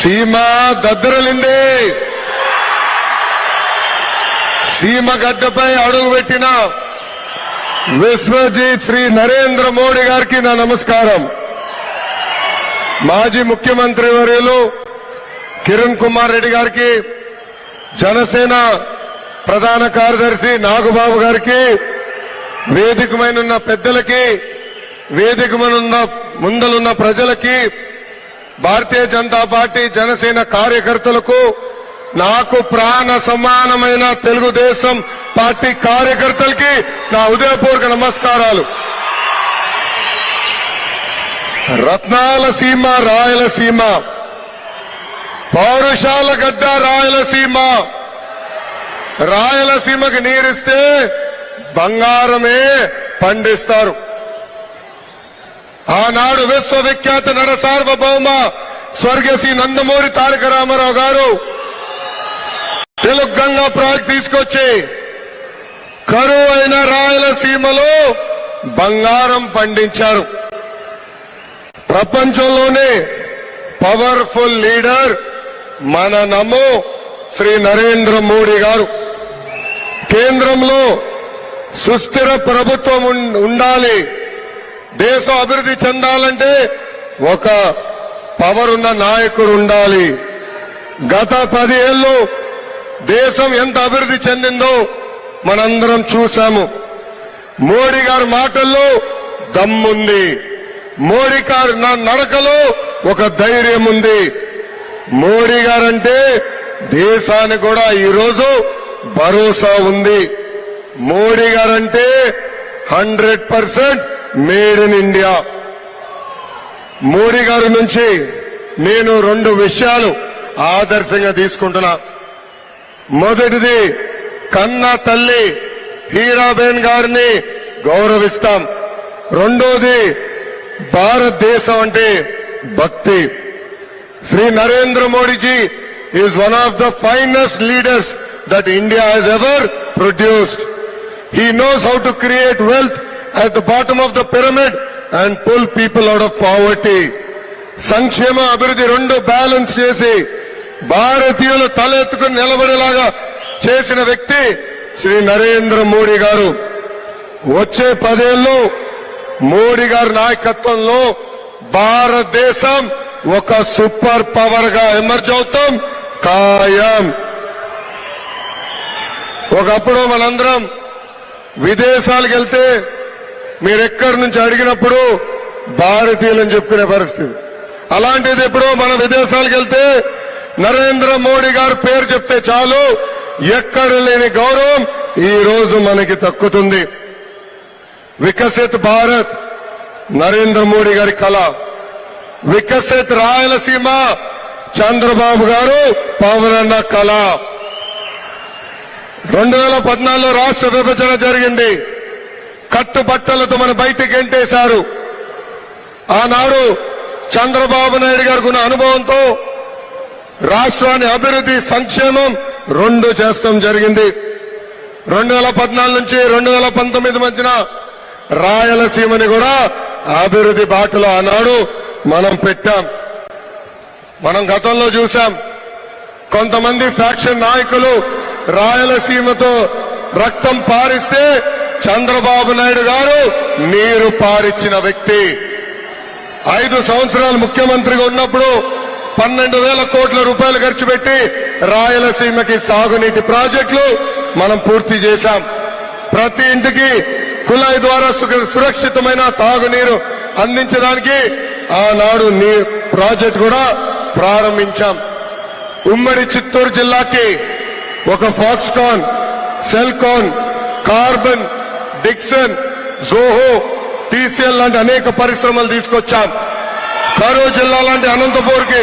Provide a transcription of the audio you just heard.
సీమ దద్దరలింది. సీమ గడ్డపై అడుగుపెట్టిన విశ్వజిత్ శ్రీ నరేంద్ర మోడీ గారికి నా నమస్కారం. మాజీ ముఖ్యమంత్రి వర్యులు కిరణ్ కుమార్ రెడ్డి గారికి, జనసేన ప్రధాన కార్యదర్శి నాగబాబు గారికి, వేదిక మీద పెద్దలకి, వేదిక ముందలున్న ప్రజలకి, భారతీయ జనతా పార్టీ జనసేన కార్యకర్తలకు, నాకు ప్రాణ సమానమైన తెలుగుదేశం పార్టీ కార్యకర్తలకి నా హృదయపూర్వక నమస్కారాలు. రత్నాల సీమ రాయలసీమ, పౌరుషాల గడ్డ రాయలసీమ. రాయలసీమకి నీరిస్తే బంగారమే పండిస్తారు. ఆనాడు విశ్వవిఖ్యాత నట సార్వభౌమ స్వర్గీయ శ్రీ నందమూరి తారక రామారావు గారు తెలుగు గంగా ప్రాజెక్ట్ తీసుకొచ్చి కరువు అయిన రాయలసీమలో బంగారం పండించారు. ప్రపంచంలోనే పవర్ఫుల్ లీడర్ మన నమో శ్రీ నరేంద్ర మోడీ గారు. కేంద్రంలో సుస్థిర ప్రభుత్వం ఉండాలి. దేశం అభివృద్ధి చెందాలంటే ఒక పవర్ ఉన్న నాయకుడు ఉండాలి. గత 10 ఏళ్లు దేశం ఎంత అభివృద్ధి చెందిందో మనందరం చూశాము. మోడీ గారి మాటల్లో దమ్ముంది. మోడీ గారి నడకలో ఒక ధైర్యం ఉంది. మోడీ గారంటే దేశానికి కూడా ఈరోజు భరోసా ఉంది. Modi guarantee 100% made in India. Modi గారి నుంచి నేను 2 విషయాలు ఆదర్శంగా తీసుకుంటున్నా. మొదటిది, కన్న తల్లి హీరాబేన్ గారిని గౌరవిస్తాం. రెండోది, భారతదేశం అంటే భక్తి. Shri Narendra Modiji is one of the finest leaders that India has ever produced. He knows how to create wealth at the bottom of the pyramid and pull people out of poverty. సంక్షేమ అభివృద్ధి 2 బ్యాలెన్స్ చేసి భారతీయులు తలెత్తుకుని నిలబడేలాగా చేసిన వ్యక్తి శ్రీ నరేంద్ర మోడీ గారు. వచ్చే 10 ఏళ్లు మోడీ గారి నాయకత్వంలో భారతదేశం ఒక సూపర్ పవర్ గా ఎమర్జ్ అవుతాం ఖాయం. ఒకప్పుడు మనందరం విదేశాలకు వెళ్తే మీరెక్కడి నుంచి అడిగినప్పుడు భారతీయులని చెప్పుకునే పరిస్థితి. అలాంటిది ఇప్పుడు మన విదేశాలకు వెళ్తే నరేంద్ర మోడీ గారి పేరు చెప్తే చాలు, ఎక్కడ లేని గౌరవం ఈ రోజు మనకి దక్కుతుంది. వికసిత్ భారత్ నరేంద్ర మోడీ గారి కళ. వికసిత్ రాయలసీమ చంద్రబాబు గారు పవన్ అన్న కళ. 2014లో రాష్ట్ర విభజన జరిగింది. కట్టుబట్టలతో మన బయటికి గెంటేశారు. ఆనాడు చంద్రబాబు నాయుడు గారికి ఉన్న అనుభవంతో రాష్ట్రాన్ని అభివృద్ధి, సంక్షేమం 2 చేస్తాం జరిగింది. 2014 నుంచి 2019 మధ్యన రాయలసీమని కూడా అభివృద్ధి బాటలో ఆనాడు మనం పెట్టాం. మనం గతంలో చూశాం, కొంతమంది ఫ్యాక్షన్ నాయకులు రాయలసీమతో రక్తం పారిస్తే చంద్రబాబు నాయుడు గారు నీరు పారిచ్చిన వ్యక్తి. 5 సంవత్సరాలు ముఖ్యమంత్రిగా ఉన్నప్పుడు 12,000 కోట్ల రూపాయలు ఖర్చు పెట్టి రాయలసీమకి సాగునీటి ప్రాజెక్టులు మనం పూర్తి చేశాం. ప్రతి ఇంటికి కుళాయి ద్వారా సురక్షితమైన తాగునీరు అందించడానికి ఆనాడు ప్రాజెక్టు కూడా ప్రారంభించాం. ఉమ్మడి చిత్తూరు జిల్లాకి ఒక Foxconn, Celkon, carbon, Dixon, Zoho, TCL లాంటి అనేక పరిశ్రమలు తీసుకొచ్చాం. కరూరు జిల్లా లాంటి అనంతపూర్కి